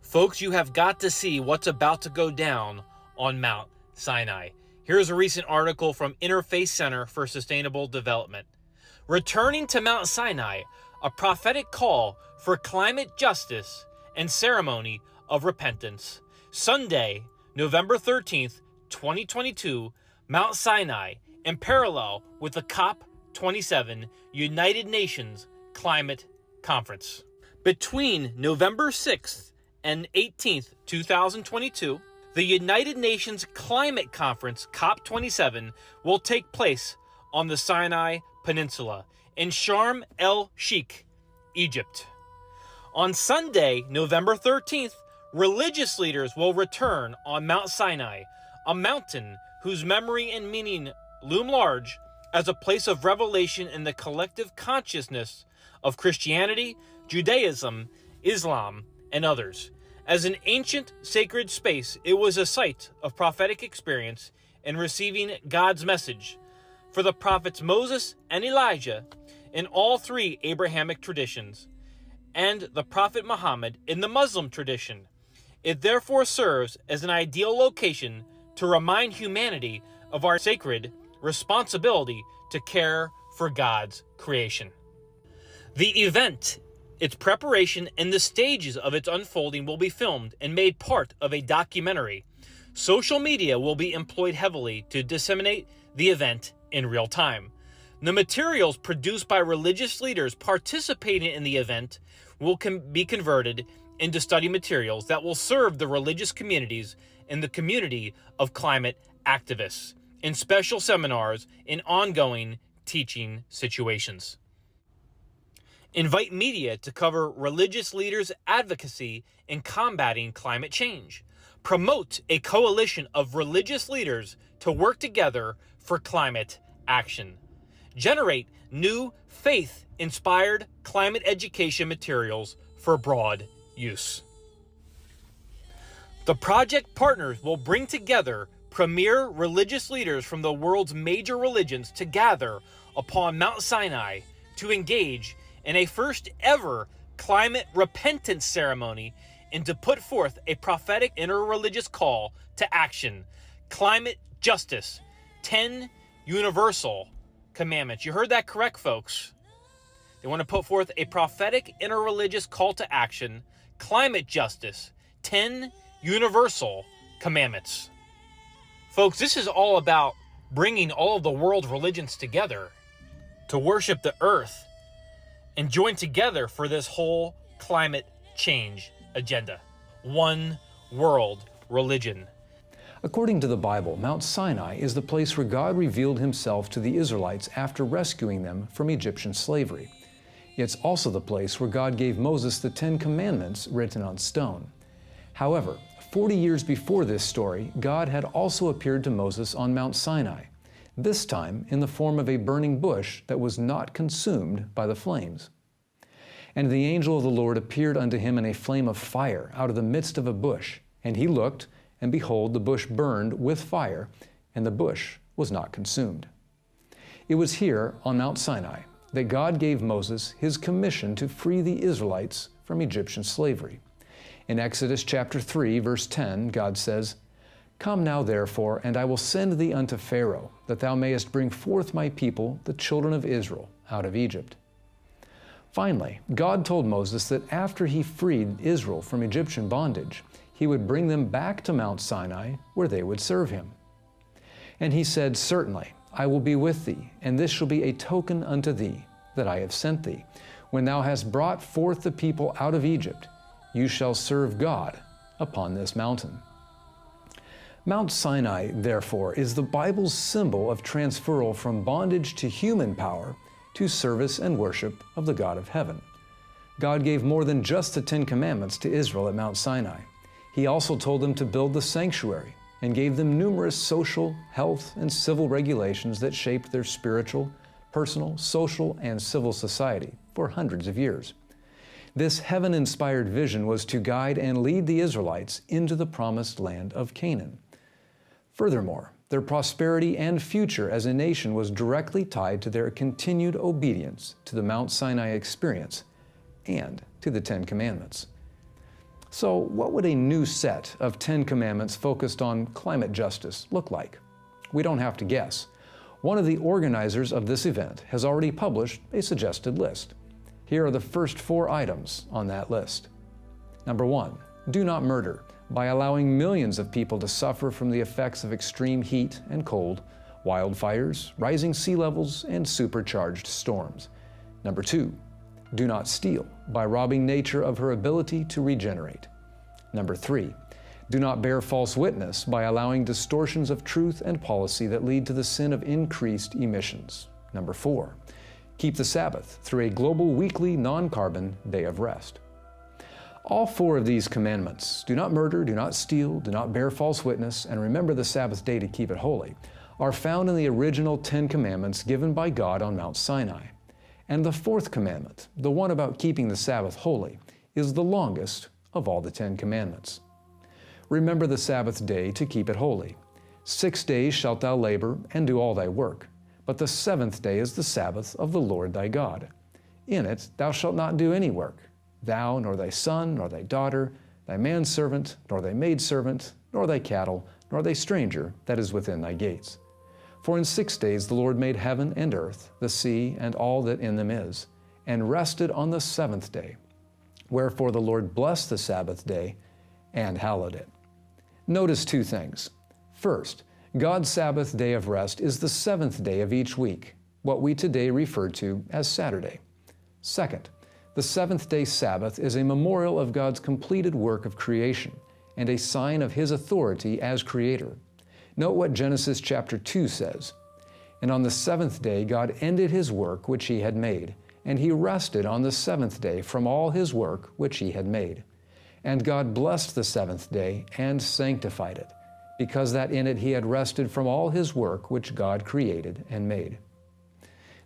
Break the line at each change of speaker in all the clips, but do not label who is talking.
Folks, you have got to see what's about to go down on Mount Sinai. Here's a recent article from Interfaith Center for Sustainable Development. Returning to Mount Sinai, a prophetic call for climate justice and ceremony of repentance. Sunday, November 13th, 2022, Mount Sinai, in parallel with the COP27 United Nations Climate Conference. Between November 6th and 18th, 2022, the United Nations Climate Conference, COP27, will take place on the Sinai Peninsula in Sharm el-Sheikh, Egypt. On Sunday, November 13th, religious leaders will return on Mount Sinai, a mountain whose memory and meaning loom large as a place of revelation in the collective consciousness of Christianity, Judaism, Islam, and others. As an ancient sacred space, it was a site of prophetic experience in receiving God's message for the prophets Moses and Elijah in all three Abrahamic traditions, and the prophet Muhammad in the Muslim tradition. It therefore serves as an ideal location to remind humanity of our sacred responsibility to care for God's creation. The event, its preparation, and the stages of its unfolding will be filmed and made part of a documentary. Social media will be employed heavily to disseminate the event in real time. The materials produced by religious leaders participating in the event will be converted into study materials that will serve the religious communities and the community of climate activists in special seminars and ongoing teaching situations. Invite media to cover religious leaders' advocacy in combating climate change. Promote a coalition of religious leaders to work together for climate action. Generate new faith-inspired climate education materials for broad use. The project partners will bring together premier religious leaders from the world's major religions to gather upon Mount Sinai to engage in a first ever climate repentance ceremony and to put forth a prophetic interreligious call to action. Climate justice, 10 universal commandments. You heard that correct, folks. They want to put forth a prophetic interreligious call to action. Climate justice, 10 universal commandments. Folks, this is all about bringing all of the world's religions together to worship the earth and join together for this whole climate change agenda. One world religion.
According to the Bible, Mount Sinai is the place where God revealed himself to the Israelites after rescuing them from Egyptian slavery. It's also the place where God gave Moses the 10 Commandments written on stone. However, 40 years before this story, God had also appeared to Moses on Mount Sinai, this time in the form of a burning bush that was not consumed by the flames. And the angel of the Lord appeared unto him in a flame of fire out of the midst of a bush. And he looked, and behold, the bush burned with fire, and the bush was not consumed. It was here on Mount Sinai that God gave Moses his commission to free the Israelites from Egyptian slavery. In Exodus chapter 3, verse 10, God says, "Come now therefore, and I will send thee unto Pharaoh, that thou mayest bring forth my people, the children of Israel, out of Egypt." Finally, God told Moses that after he freed Israel from Egyptian bondage, he would bring them back to Mount Sinai, where they would serve him. And he said, "Certainly, I will be with thee, and this shall be a token unto thee, that I have sent thee. When thou hast brought forth the people out of Egypt, you shall serve God upon this mountain." Mount Sinai, therefore, is the Bible's symbol of transferal from bondage to human power to service and worship of the God of heaven. God gave more than just the 10 Commandments to Israel at Mount Sinai. He also told them to build the sanctuary and gave them numerous social, health, and civil regulations that shaped their spiritual, personal, social, and civil society for hundreds of years. This heaven-inspired vision was to guide and lead the Israelites into the promised land of Canaan. Furthermore, their prosperity and future as a nation was directly tied to their continued obedience to the Mount Sinai experience and to the 10 Commandments. So, what would a new set of 10 commandments focused on climate justice look like? We don't have to guess. One of the organizers of this event has already published a suggested list. Here are the first 4 items on that list. Number 1, do not murder, by allowing millions of people to suffer from the effects of extreme heat and cold, wildfires, rising sea levels, and supercharged storms. Number 2, do not steal, by robbing nature of her ability to regenerate. Number 3, do not bear false witness, by allowing distortions of truth and policy that lead to the sin of increased emissions. Number 4, keep the Sabbath through a global weekly non-carbon day of rest. All 4 of these commandments, do not murder, do not steal, do not bear false witness, and remember the Sabbath day to keep it holy, are found in the original 10 commandments given by God on Mount Sinai. And the 4th commandment, the one about keeping the Sabbath holy, is the longest of all the 10 commandments. Remember the Sabbath day to keep it holy. 6 days shalt thou labor and do all thy work, but the 7th day is the Sabbath of the Lord thy God. In it thou shalt not do any work, thou, nor thy son, nor thy daughter, thy manservant, nor thy maidservant, nor thy cattle, nor thy stranger that is within thy gates. For in 6 days the Lord made heaven and earth, the sea, and all that in them is, and rested on the 7th day. Wherefore the Lord blessed the Sabbath day and hallowed it. Notice 2 things. First, God's Sabbath day of rest is the 7th day of each week, what we today refer to as Saturday. Second, the 7th day Sabbath is a memorial of God's completed work of creation and a sign of His authority as Creator. Note what Genesis chapter 2 says. And on the 7th day God ended His work which He had made, and He rested on the 7th day from all His work which He had made. And God blessed the 7th day and sanctified it, because that in it He had rested from all His work which God created and made.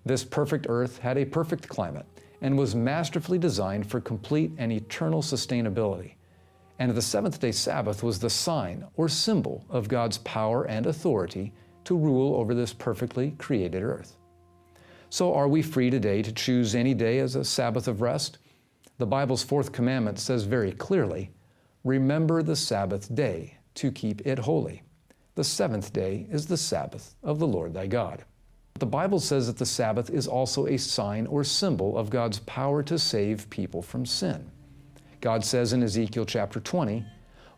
This perfect earth had a perfect climate and was masterfully designed for complete and eternal sustainability. And the 7th day Sabbath was the sign or symbol of God's power and authority to rule over this perfectly created earth. So are we free today to choose any day as a Sabbath of rest? The Bible's 4th commandment says very clearly, remember the Sabbath day to keep it holy. The 7th day is the Sabbath of the Lord thy God. The Bible says that the Sabbath is also a sign or symbol of God's power to save people from sin. God says in Ezekiel chapter 20,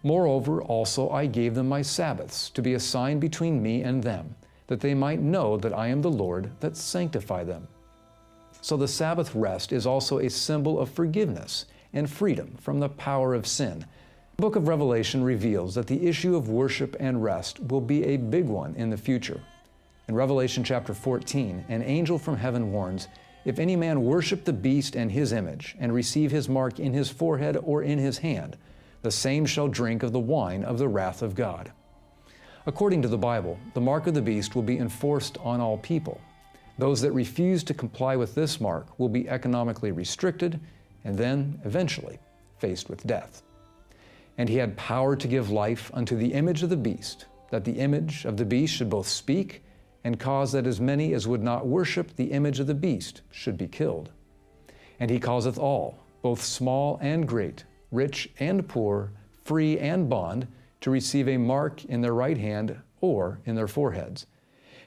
moreover also I gave them my Sabbaths to be a sign between me and them, that they might know that I am the Lord that sanctify them. So the Sabbath rest is also a symbol of forgiveness and freedom from the power of sin. The book of Revelation reveals that the issue of worship and rest will be a big one in the future. In Revelation chapter 14, an angel from heaven warns, if any man worship the beast and his image, and receive his mark in his forehead or in his hand, the same shall drink of the wine of the wrath of God. According to the Bible, the mark of the beast will be enforced on all people. Those that refuse to comply with this mark will be economically restricted and then, eventually, faced with death. And he had power to give life unto the image of the beast, that the image of the beast should both speak and cause that as many as would not worship the image of the beast should be killed. And he causeth all, both small and great, rich and poor, free and bond, to receive a mark in their right hand or in their foreheads,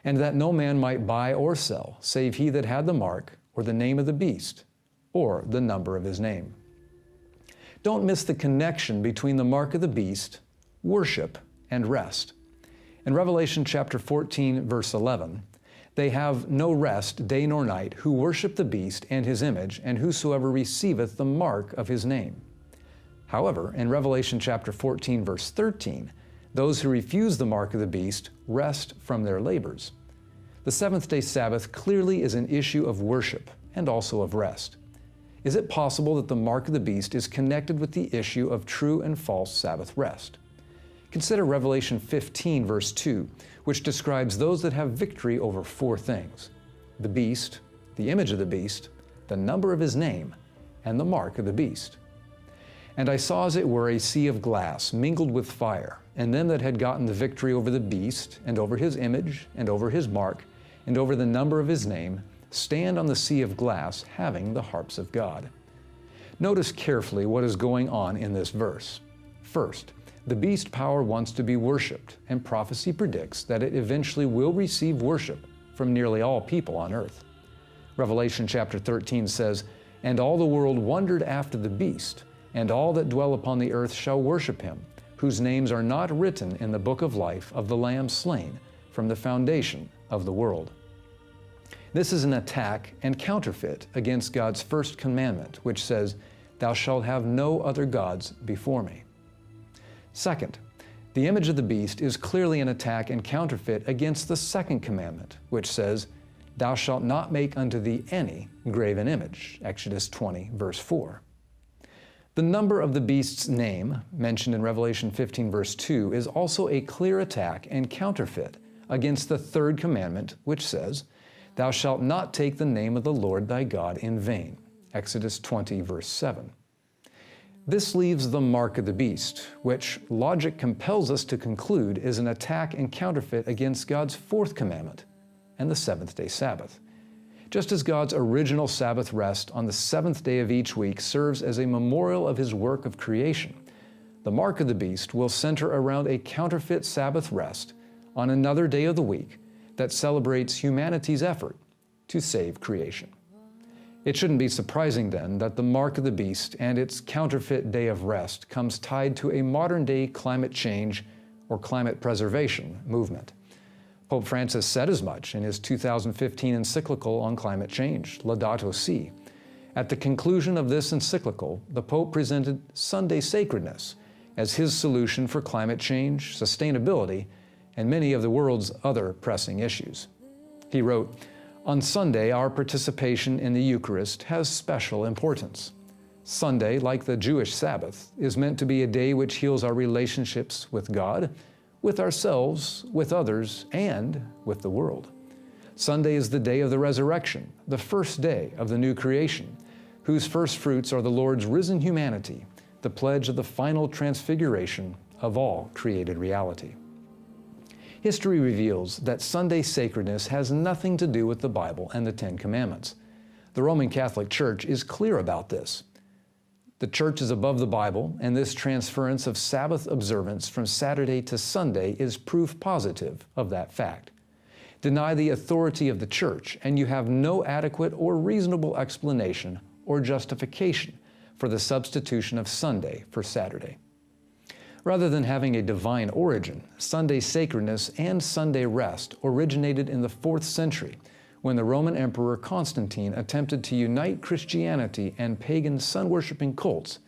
and that no man might buy or sell, save he that had the mark, or the name of the beast, or the number of his name. Don't miss the connection between the mark of the beast, worship, and rest. In Revelation chapter 14, verse 11, they have no rest day nor night who worship the beast and his image, and whosoever receiveth the mark of his name. However, in Revelation chapter 14, verse 13, those who refuse the mark of the beast rest from their labors. The 7th day Sabbath clearly is an issue of worship and also of rest. Is it possible that the mark of the beast is connected with the issue of true and false Sabbath rest? Consider Revelation 15, verse 2, which describes those that have victory over 4 things: the beast, the image of the beast, the number of his name, and the mark of the beast. And I saw as it were a sea of glass mingled with fire, and them that had gotten the victory over the beast, and over his image, and over his mark, and over the number of his name, stand on the sea of glass, having the harps of God. Notice carefully what is going on in this verse. First, the beast power wants to be worshipped, and prophecy predicts that it eventually will receive worship from nearly all people on earth. Revelation chapter 13 says, "And all the world wondered after the beast, and all that dwell upon the earth shall worship him, whose names are not written in the book of life of the Lamb slain from the foundation of the world." This is an attack and counterfeit against God's first commandment, which says, "Thou shalt have no other gods before me." Second, the image of the beast is clearly an attack and counterfeit against the second commandment, which says, "Thou shalt not make unto thee any graven image," Exodus 20, verse 4. The number of the beast's name, mentioned in Revelation 15, verse 2, is also a clear attack and counterfeit against the third commandment, which says, "Thou shalt not take the name of the Lord thy God in vain," Exodus 20, verse 7. This leaves the mark of the beast, which logic compels us to conclude is an attack and counterfeit against God's fourth commandment and the seventh-day Sabbath. Just as God's original Sabbath rest on the seventh day of each week serves as a memorial of His work of creation, the mark of the beast will center around a counterfeit Sabbath rest on another day of the week that celebrates humanity's effort to save creation. It shouldn't be surprising then that the mark of the beast and its counterfeit day of rest comes tied to a modern-day climate change or climate preservation movement. Pope Francis said as much in his 2015 encyclical on climate change, Laudato Si. At the conclusion of this encyclical, the Pope presented Sunday sacredness as his solution for climate change, sustainability, and many of the world's other pressing issues. He wrote, "On Sunday, our participation in the Eucharist has special importance. Sunday, like the Jewish Sabbath, is meant to be a day which heals our relationships with God, with ourselves, with others, and with the world. Sunday is the day of the resurrection, the first day of the new creation, whose first fruits are the Lord's risen humanity, the pledge of the final transfiguration of all created reality." History reveals that Sunday sacredness has nothing to do with the Bible and the Ten Commandments. The Roman Catholic Church is clear about this. The Church is above the Bible, and this transference of Sabbath observance from Saturday to Sunday is proof positive of that fact. Deny the authority of the Church, and you have no adequate or reasonable explanation or justification for the substitution of Sunday for Saturday. Rather than having a divine origin, Sunday sacredness and Sunday rest originated in the 4th century when the Roman Emperor Constantine attempted to unite Christianity and pagan sun-worshiping cults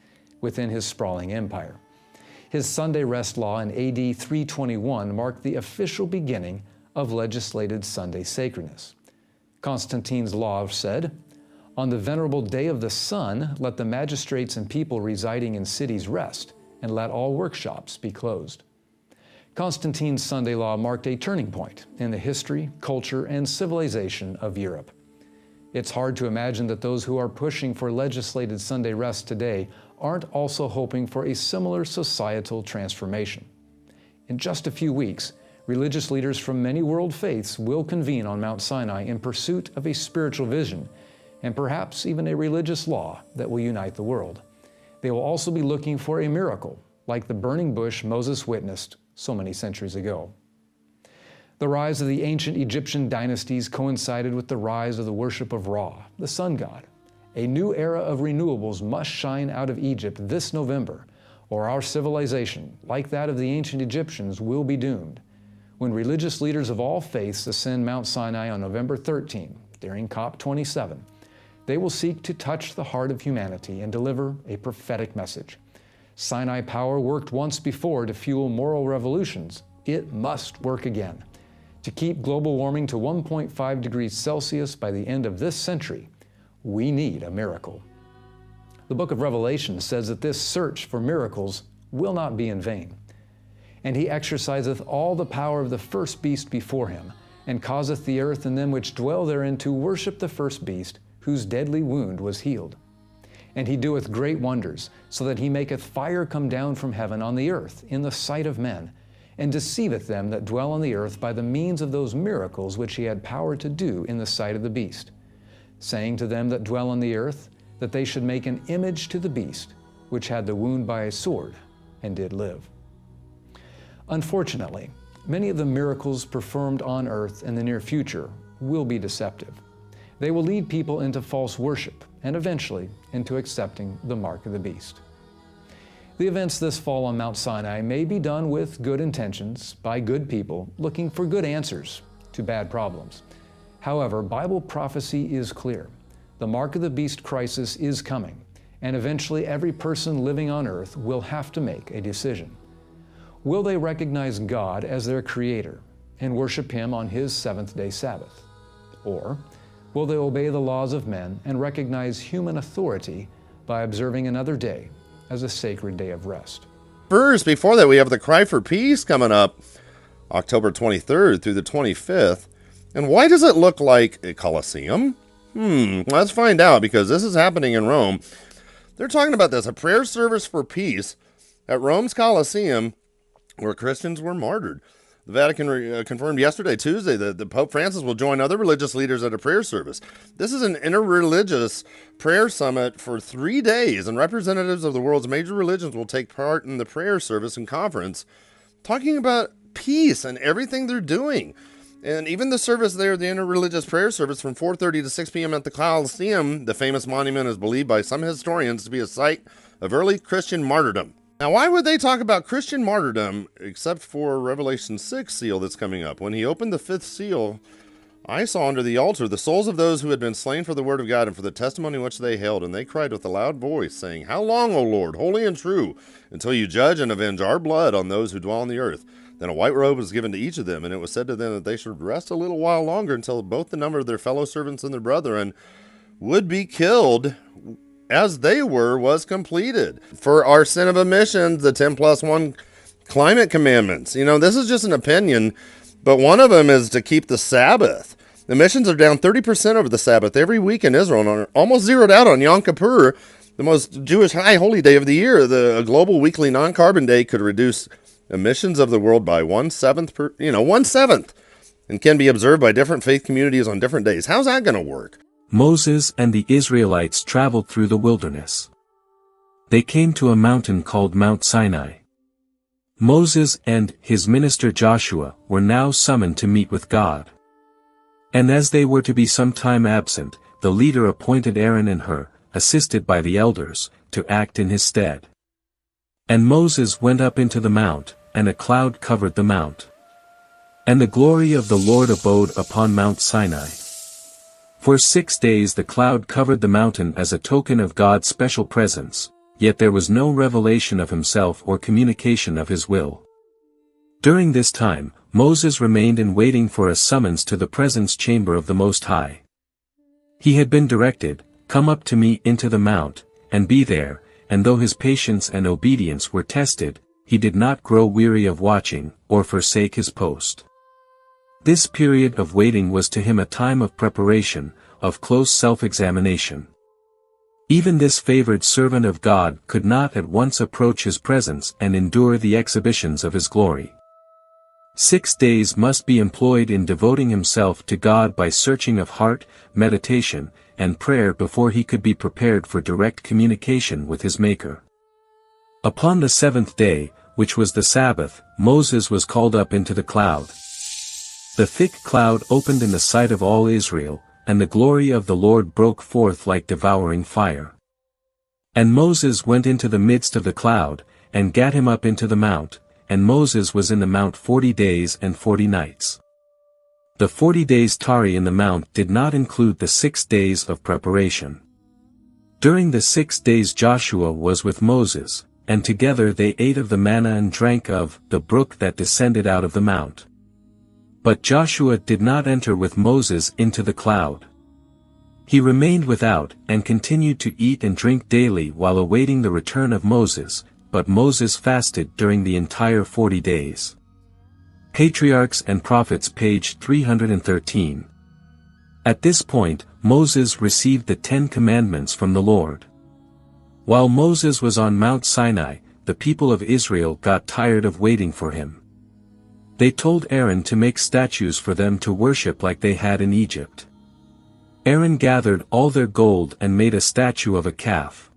within his sprawling empire. His Sunday rest law in AD 321 marked the official beginning of legislated Sunday sacredness. Constantine's law said, "On the venerable day of the sun, let the magistrates and people residing in cities rest, and let all workshops be closed." Constantine's Sunday law marked a turning point in the history, culture, and civilization of Europe. It's hard to imagine that those who are pushing for legislated Sunday rest today aren't also hoping for a similar societal transformation. In just a few weeks, religious leaders from many world faiths will convene on Mount Sinai in pursuit of a spiritual vision and perhaps even a religious law that will unite the world. They will also be looking for a miracle, like the burning bush Moses witnessed so many centuries ago. The rise of the ancient Egyptian dynasties coincided with the rise of the worship of Ra, the sun god. A new era of renewables must shine out of Egypt this November, or our civilization, like that of the ancient Egyptians, will be doomed. When religious leaders of all faiths ascend Mount Sinai on November 13, during COP27, they will seek to touch the heart of humanity and deliver a prophetic message. Sinai power worked once before to fuel moral revolutions. It must work again. To keep global warming to 1.5 degrees Celsius by the end of this century, we need a miracle. The book of Revelation says that this search for miracles will not be in vain. "And he exerciseth all the power of the first beast before him, and causeth the earth and them which dwell therein to worship the first beast, whose deadly wound was healed. And he doeth great wonders, so that he maketh fire come down from heaven on the earth in the sight of men, and deceiveth them that dwell on the earth by the means of those miracles which he had power to do in the sight of the beast, saying to them that dwell on the earth, that they should make an image to the beast, which had the wound by a sword and did live. Unfortunately, many of the miracles performed on earth in the near future will be deceptive. They will lead people into false worship and eventually into accepting the mark of the beast. The events this fall on Mount Sinai may be done with good intentions by good people looking for good answers to bad problems. However, Bible prophecy is clear. The mark of the beast crisis is coming, and eventually every person living on earth will have to make a decision. Will they recognize God as their Creator and worship Him on His seventh-day Sabbath? Or will they obey the laws of men and recognize human authority by observing another day as a sacred day of rest?
First, before that, we have the Cry for Peace coming up October 23rd through the 25th. And why does it look like a Colosseum? Let's find out, because this is happening in Rome. They're talking about this, a prayer service for peace at Rome's Colosseum, where Christians were martyred. The Vatican confirmed yesterday, Tuesday, that Pope Francis will join other religious leaders at a prayer service. This is an interreligious prayer summit for 3 days, and representatives of the world's major religions will take part in the prayer service and conference, talking about peace and everything they're doing. And even the service there, the interreligious prayer service from 4:30 to 6 p.m. at the Colosseum, the famous monument is believed by some historians to be a site of early Christian martyrdom. Now, why would they talk about Christian martyrdom except for Revelation 6 seal that's coming up? When he opened the fifth seal, I saw under the altar the souls of those who had been slain for the word of God and for the testimony which they held, and they cried with a loud voice, saying, How long, O Lord, holy and true, until you judge and avenge our blood on those who dwell on the earth? Then a white robe was given to each of them, and it was said to them that they should rest a little while longer until both the number of their fellow servants and their brethren would be killed as they were was completed. For our sin of omission, the 10+1 climate commandments. You know, this is just an opinion, but one of them is to keep the Sabbath. Emissions are down 30% over the Sabbath every week in Israel, and are almost zeroed out on Yom Kippur, the most Jewish high holy day of the year. A global weekly non-carbon day could reduce emissions of the world by 1/7, and can be observed by different faith communities on different days. How's that going to work?
Moses and the Israelites traveled through the wilderness. They came to a mountain called Mount Sinai. Moses and his minister Joshua were now summoned to meet with God. And as they were to be some time absent, the leader appointed Aaron and Hur, assisted by the elders, to act in his stead. And Moses went up into the mount, and a cloud covered the mount. And the glory of the Lord abode upon Mount Sinai. For 6 days the cloud covered the mountain as a token of God's special presence, yet there was no revelation of himself or communication of his will. During this time, Moses remained in waiting for a summons to the presence chamber of the Most High. He had been directed, Come up to me into the mount, and be there, and though his patience and obedience were tested, he did not grow weary of watching, or forsake his post. This period of waiting was to him a time of preparation, of close self-examination. Even this favored servant of God could not at once approach his presence and endure the exhibitions of his glory. 6 days must be employed in devoting himself to God by searching of heart, meditation, and prayer before he could be prepared for direct communication with his Maker. Upon the 7th day, which was the Sabbath, Moses was called up into the cloud. The thick cloud opened in the sight of all Israel, and the glory of the Lord broke forth like devouring fire. And Moses went into the midst of the cloud, and gat him up into the mount, and Moses was in the mount 40 days and 40 nights. The 40 days tarry in the mount did not include the 6 days of preparation. During the 6 days Joshua was with Moses, and together they ate of the manna and drank of the brook that descended out of the mount. But Joshua did not enter with Moses into the cloud. He remained without, and continued to eat and drink daily while awaiting the return of Moses, but Moses fasted during the entire 40 days. Patriarchs and Prophets, page 313. At this point, Moses received the 10 Commandments from the Lord. While Moses was on Mount Sinai, the people of Israel got tired of waiting for him. They told Aaron to make statues for them to worship like they had in Egypt. Aaron gathered all their gold and made a statue of a calf.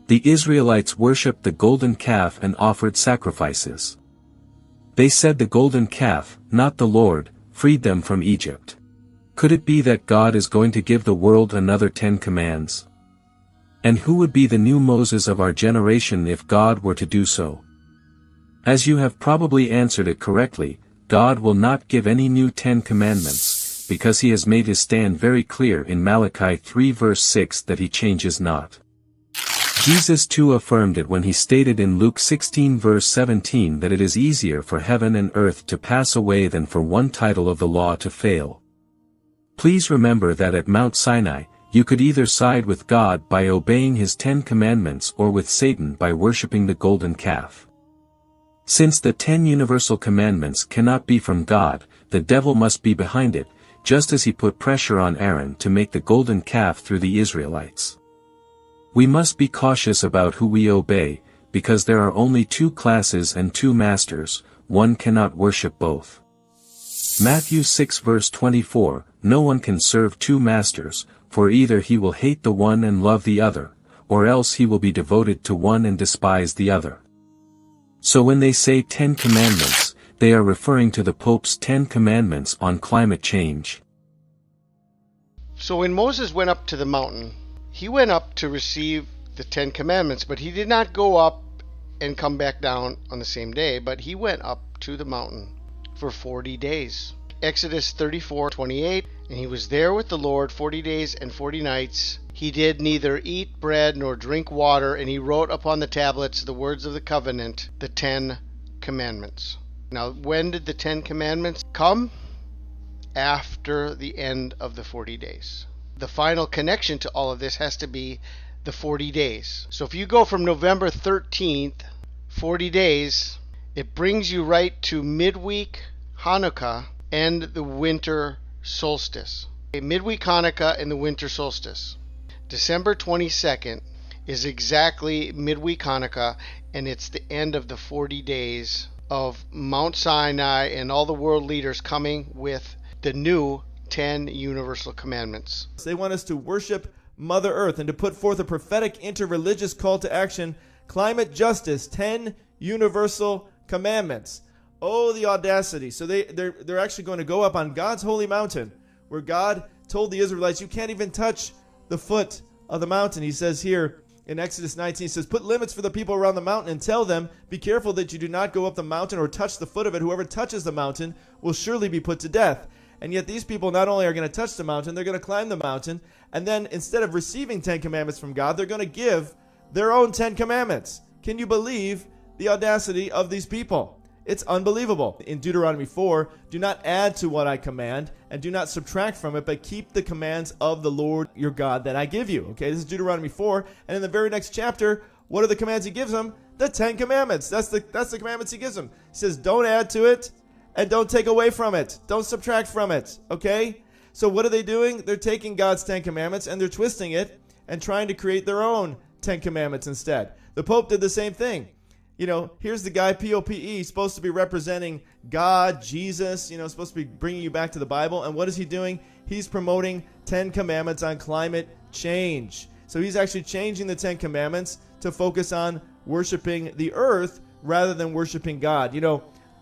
The Israelites worshipped the golden calf and offered sacrifices. They said the golden calf, not the Lord, freed them from Egypt. Could it be that God is going to give the world another 10 commands? And who would be the new Moses of our generation if God were to do so? As you have probably answered it correctly, God will not give any new 10 commandments, because he has made his stand very clear in Malachi 3 verse 6 that he changes not. Jesus too affirmed it when he stated in Luke 16 verse 17 that it is easier for heaven and earth to pass away than for one title of the law to fail. Please remember that at Mount Sinai, you could either side with God by obeying his 10 commandments or with Satan by worshipping the golden calf. Since the 10 universal commandments cannot be from God, the devil must be behind it, just as he put pressure on Aaron to make the golden calf through the Israelites. We must be cautious about who we obey, because there are only 2 classes and 2 masters, one cannot worship both. Matthew 6 verse 24, no one can serve 2 masters, for either he will hate the one and love the other, or else he will be devoted to one and despise the other. So when they say 10 commandments, they are referring to the Pope's 10 commandments on climate change.
So when Moses went up to the mountain, he went up to receive the 10 commandments, but he did not go up and come back down on the same day, but he went up to the mountain for 40 days. Exodus 34:28, and he was there with the Lord 40 days and 40 nights. He did neither eat bread nor drink water, and he wrote upon the tablets the words of the covenant, the 10 commandments. Now, when did the 10 commandments come? After the end of the 40 days. The final connection to all of this has to be the 40 days. So if you go from November 13th, 40 days, it brings you right to midweek Hanukkah and the winter solstice. Midweek Hanukkah and the winter solstice. December 22nd is exactly midweek Hanukkah, and it's the end of the 40 days of Mount Sinai and all the world leaders coming with the new 10 universal commandments.
They want us to worship Mother Earth and to put forth a prophetic interreligious call to action, climate justice, 10 universal commandments. Oh, the audacity. So they're actually going to go up on God's holy mountain, where God told the Israelites, you can't even touch the foot of the mountain. He says here in Exodus 19, he says, put limits for the people around the mountain and tell them, be careful that you do not go up the mountain or touch the foot of it. Whoever touches the mountain will surely be put to death. And yet these people not only are going to touch the mountain, they're going to climb the mountain. And then instead of receiving 10 commandments from God, they're going to give their own 10 commandments. Can you believe the audacity of these people? It's unbelievable. In Deuteronomy 4, do not add to what I command, and do not subtract from it, but keep the commands of the Lord your God that I give you. Okay, this is Deuteronomy 4, and in the very next chapter, what are the commands he gives them? The 10 commandments. That's the commandments he gives them. He says, don't add to it, and don't take away from it. Don't subtract from it. Okay? So what are they doing? They're taking God's 10 commandments, and they're twisting it, and trying to create their own 10 commandments instead. The Pope did the same thing. You know, here's the guy, P-O-P-E, supposed to be representing God, Jesus, supposed to be bringing you back to the Bible. And what is he doing? He's promoting 10 commandments on climate change. So he's actually changing the 10 commandments to focus on worshiping the earth rather than worshiping God.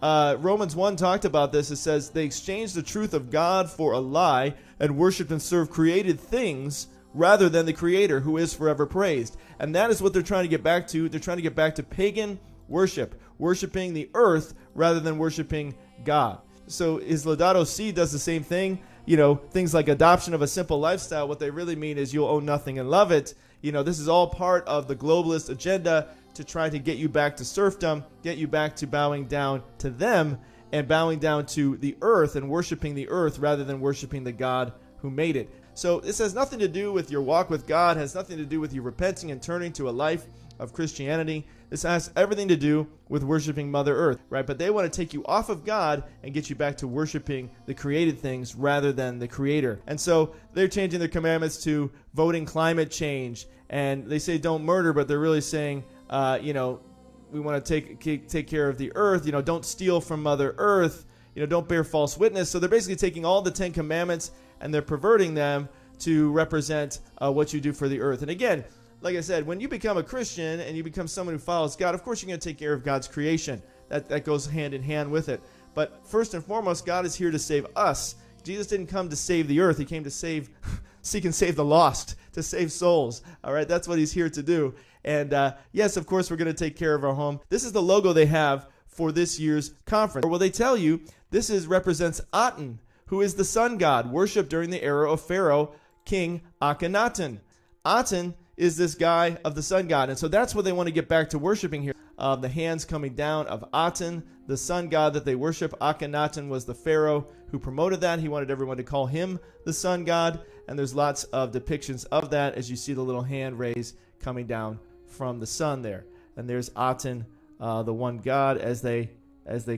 Romans 1 talked about this. It says, they exchanged the truth of God for a lie and worshiped and served created things rather than the Creator, who is forever praised. And that is what they're trying to get back to. They're trying to get back to pagan worship, worshiping the earth rather than worshiping God. So his Laudato Si does the same thing. Things like adoption of a simple lifestyle, what they really mean is you'll own nothing and love it. This is all part of the globalist agenda to try to get you back to serfdom, get you back to bowing down to them and bowing down to the earth and worshiping the earth rather than worshiping the God who made it. So this has nothing to do with your walk with God, has nothing to do with you repenting and turning to a life of Christianity. This has everything to do with worshiping Mother Earth, right? But they want to take you off of God and get you back to worshiping the created things rather than the Creator. And so they're changing their commandments to voting climate change. And they say don't murder, but they're really saying, we want to take care of the earth. Don't steal from Mother Earth. Don't bear false witness. So they're basically taking all the 10 commandments and they're perverting them to represent what you do for the earth. And again, like I said, when you become a Christian and you become someone who follows God, of course you're going to take care of God's creation. That goes hand in hand with it. But first and foremost, God is here to save us. Jesus didn't come to save the earth. He came to seek and save the lost, to save souls. All right, that's what he's here to do. And yes, of course, we're going to take care of our home. This is the logo they have for this year's conference. Well, they tell you this represents Aten, who is the sun god, worshipped during the era of Pharaoh, King Akhenaten. Aten is this guy of the sun god. And so that's what they want to get back to worshiping here. The hands coming down of Aten, the sun god that they worship. Akhenaten was the pharaoh who promoted that. He wanted everyone to call him the sun god. And there's lots of depictions of that as you see the little hand raised coming down from the sun there. And there's Aten, the one god, as they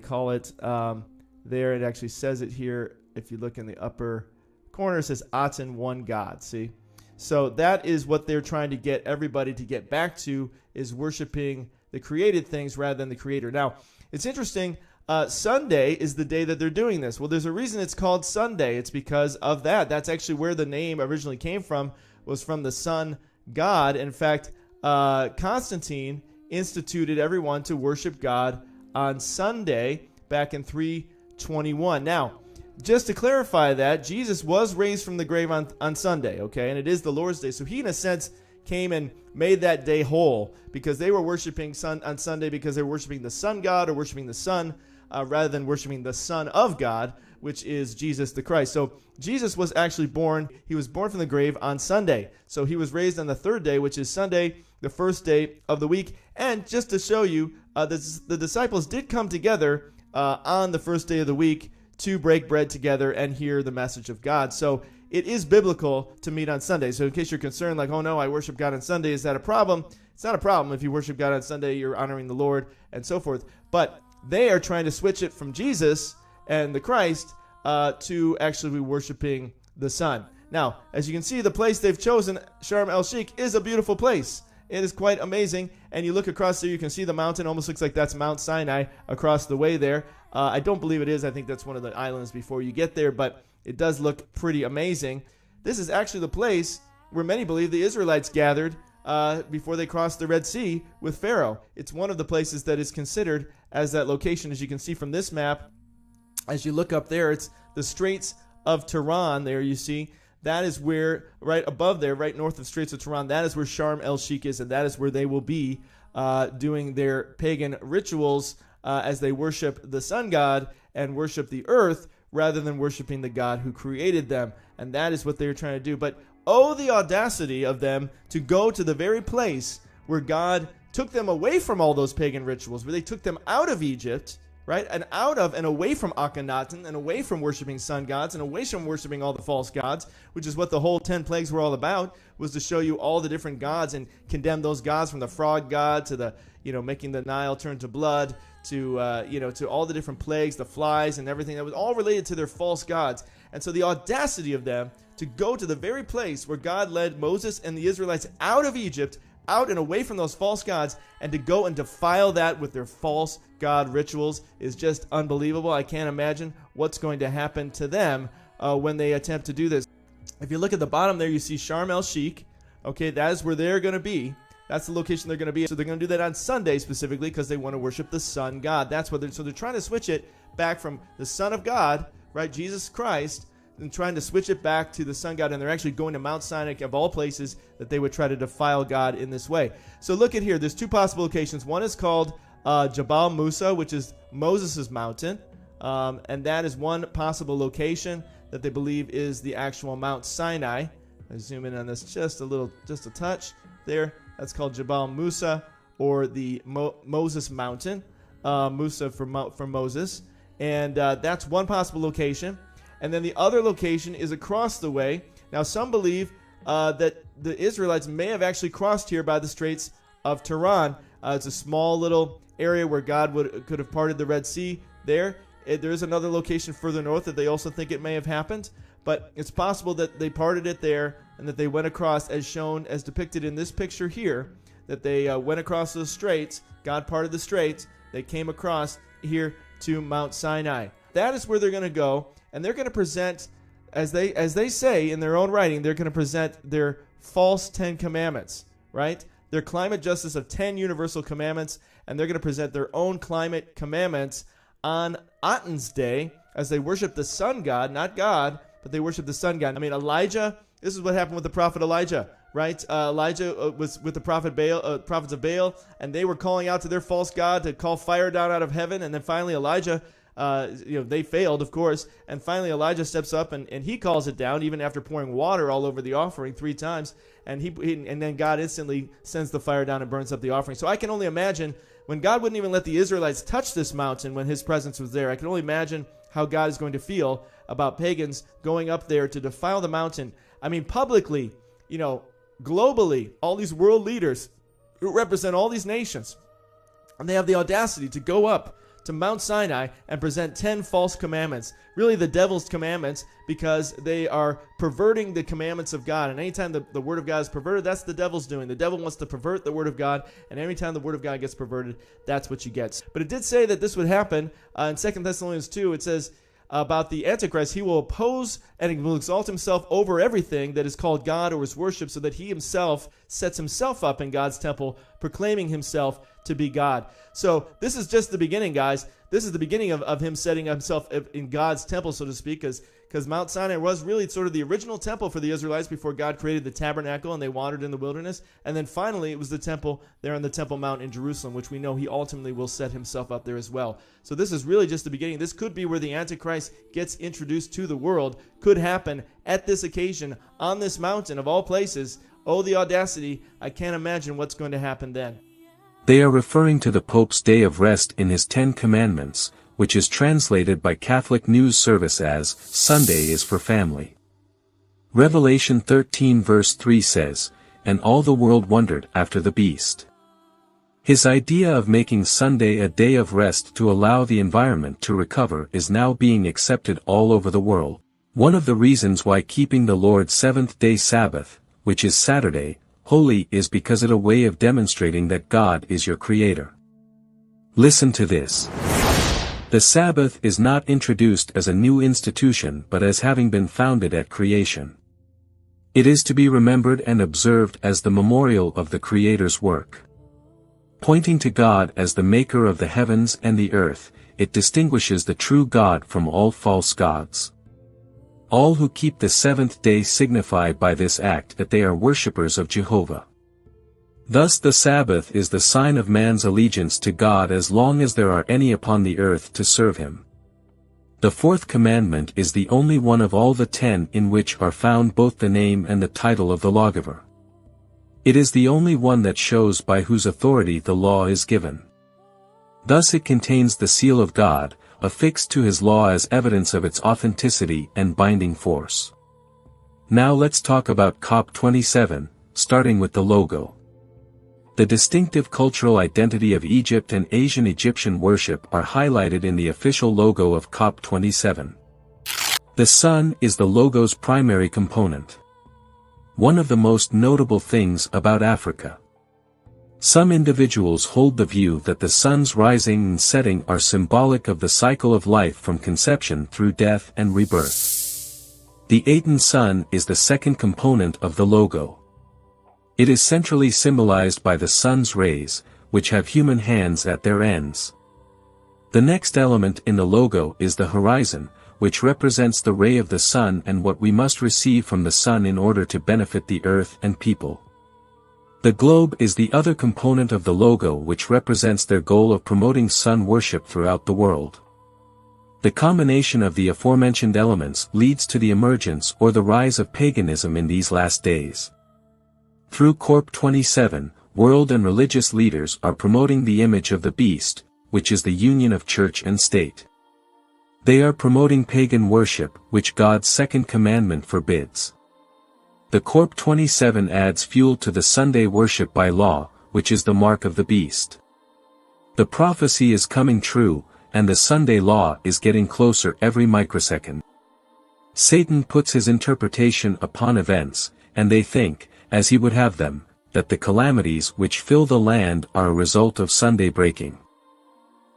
call it there. It actually says it here. If you look in the upper corner, it says Aten, one god. See? So that is what they're trying to get everybody to get back to, is worshiping the created things rather than the creator. Now, it's interesting. Sunday is the day that they're doing this. Well, there's a reason it's called Sunday. It's because of that. That's actually where the name originally came from, was from the sun god. In fact, Constantine instituted everyone to worship God on Sunday back in 321. Now, just to clarify that, Jesus was raised from the grave on Sunday, okay? And it is the Lord's Day. So he, in a sense, came and made that day whole, because they were worshiping on Sunday because they were worshiping the sun god, or worshiping the sun, rather than worshiping the Son of God, which is Jesus the Christ. So Jesus was actually born. He was born from the grave on Sunday. So he was raised on the third day, which is Sunday, the first day of the week. And just to show you, the disciples did come together on the first day of the week to break bread together and hear the message of God. So it is biblical to meet on Sunday. So in case you're concerned, like, oh no, I worship God on Sunday, is that a problem? It's not a problem. If you worship God on Sunday, you're honoring the Lord and so forth. But they are trying to switch it from Jesus and the Christ to actually be worshiping the Son. Now, as you can see, the place they've chosen, Sharm el-Sheikh, is a beautiful place. It is quite amazing. And you look across there, you can see the mountain. Almost looks like that's Mount Sinai across the way there. I don't believe it is. I think that's one of the islands before you get there, but it does look pretty amazing. This is actually the place where many believe the Israelites gathered before they crossed the Red Sea with Pharaoh. It's one of the places that is considered as that location. As you can see from this map, as you look up there, it's the Straits of Tiran. There you see. That is where, right above there, right north of Straits of Tiran, that is where Sharm el-Sheikh is, and that is where they will be doing their pagan rituals as they worship the sun god and worship the earth rather than worshiping the God who created them. And that is what they're trying to do. But oh, the audacity of them to go to the very place where God took them away from all those pagan rituals, where they took them out of Egypt, right? And out of and away from Akhenaten, and away from worshiping sun gods, and away from worshiping all the false gods, which is what the whole 10 plagues were all about, was to show you all the different gods and condemn those gods, from the frog god to the, making the Nile turn to blood, to to all the different plagues, the flies and everything that was all related to their false gods. And so the audacity of them to go to the very place where God led Moses and the Israelites out of Egypt, out and away from those false gods, and to go and defile that with their false god rituals is just unbelievable. I can't imagine what's going to happen to them when they attempt to do this. If you look at the bottom there, you see Sharm el-Sheikh. Okay, that is where they're going to be. That's the location they're going to be. So they're going to do that on Sunday specifically because they want to worship the sun god. That's what so they're trying to switch it back from the Son of God, right, Jesus Christ, and trying to switch it back to the sun god. And they're actually going to Mount Sinai, of all places, that they would try to defile God in this way. So look at here. There's two possible locations. One is called Jabal Musa, which is Moses' mountain. And that is one possible location that they believe is the actual Mount Sinai. I zoom in on this just a touch there. That's called Jabal Musa, or the Moses Mountain. Musa from Moses. And that's one possible location. And then the other location is across the way. Now, some believe that the Israelites may have actually crossed here by the Straits of Tiran. It's a small little area where God could have parted the Red Sea there. There is another location further north that they also think it may have happened. But it's possible that they parted it there and that they went across, as depicted in this picture here, that they went across those straits. God parted the straits. They came across here to Mount Sinai. That is where they're going to go, and they're going to present as they say in their own writing, they're going to present their false 10 commandments, right? Their climate justice of 10 universal commandments, and they're going to present their own climate commandments on Aten's day as they worship the sun god, not God, but they worship the sun god. I mean, Elijah, this is what happened with the prophet Elijah, right? Elijah was with the prophets of Baal, and they were calling out to their false god to call fire down out of heaven, and then finally Elijah, they failed, of course, and finally Elijah steps up and he calls it down, even after pouring water all over the offering 3 times, and and then God instantly sends the fire down and burns up the offering. So I can only imagine when God wouldn't even let the Israelites touch this mountain when his presence was there. I can only imagine how God is going to feel about pagans going up there to defile the mountain. I mean, publicly, globally, all these world leaders who represent all these nations, and they have the audacity to go up to Mount Sinai and present 10 false commandments, really the devil's commandments, because they are perverting the commandments of God. And anytime the word of God is perverted, that's the devil's doing. The devil wants to pervert the word of God, and every time the word of God gets perverted, that's what you get. But it did say that this would happen in 2 Thessalonians 2. It says about the Antichrist, he will oppose and he will exalt himself over everything that is called God or is worshipped, so that he himself sets himself up in God's temple, proclaiming himself to be God. So this is just the beginning, guys. This is the beginning of him setting himself in God's temple, so to speak, because Mount Sinai was really sort of the original temple for the Israelites before God created the tabernacle and they wandered in the wilderness. And then finally it was the temple there on the Temple Mount in Jerusalem, which we know he ultimately will set himself up there as well. So this is really just the beginning. This could be where the Antichrist gets introduced to the world. Could happen at this occasion on this mountain of all places. Oh, the audacity. I can't imagine what's going to happen then.
They are referring to the Pope's day of rest in his 10 Commandments, which is translated by Catholic News Service as, Sunday is for family. Revelation 13 verse 3 says, "And all the world wondered after the beast." His idea of making Sunday a day of rest to allow the environment to recover is now being accepted all over the world. One of the reasons why keeping the Lord's seventh-day Sabbath, which is Saturday, holy is because it's a way of demonstrating that God is your creator. Listen to this. The Sabbath is not introduced as a new institution but as having been founded at creation. It is to be remembered and observed as the memorial of the Creator's work. Pointing to God as the maker of the heavens and the earth, it distinguishes the true God from all false gods. All who keep the seventh day signify by this act that they are worshippers of Jehovah. Thus the Sabbath is the sign of man's allegiance to God as long as there are any upon the earth to serve him. The fourth commandment is the only one of all the 10 in which are found both the name and the title of the lawgiver. It is the only one that shows by whose authority the law is given. Thus it contains the seal of God, affixed to his law as evidence of its authenticity and binding force. Now let's talk about COP27, starting with the logo. The distinctive cultural identity of Egypt and Asian Egyptian worship are highlighted in the official logo of COP27. The sun is the logo's primary component. One of the most notable things about Africa. Some individuals hold the view that the sun's rising and setting are symbolic of the cycle of life from conception through death and rebirth. The Aten sun is the second component of the logo. It is centrally symbolized by the sun's rays, which have human hands at their ends. The next element in the logo is the horizon, which represents the ray of the sun and what we must receive from the sun in order to benefit the earth and people. The globe is the other component of the logo, which represents their goal of promoting sun worship throughout the world. The combination of the aforementioned elements leads to the emergence or the rise of paganism in these last days. Through COP27, world and religious leaders are promoting the image of the beast, which is the union of church and state. They are promoting pagan worship, which God's second commandment forbids. The COP27 adds fuel to the Sunday worship by law, which is the mark of the beast. The prophecy is coming true, and the Sunday law is getting closer every microsecond. Satan puts his interpretation upon events, and they think, as he would have them, that the calamities which fill the land are a result of Sunday breaking.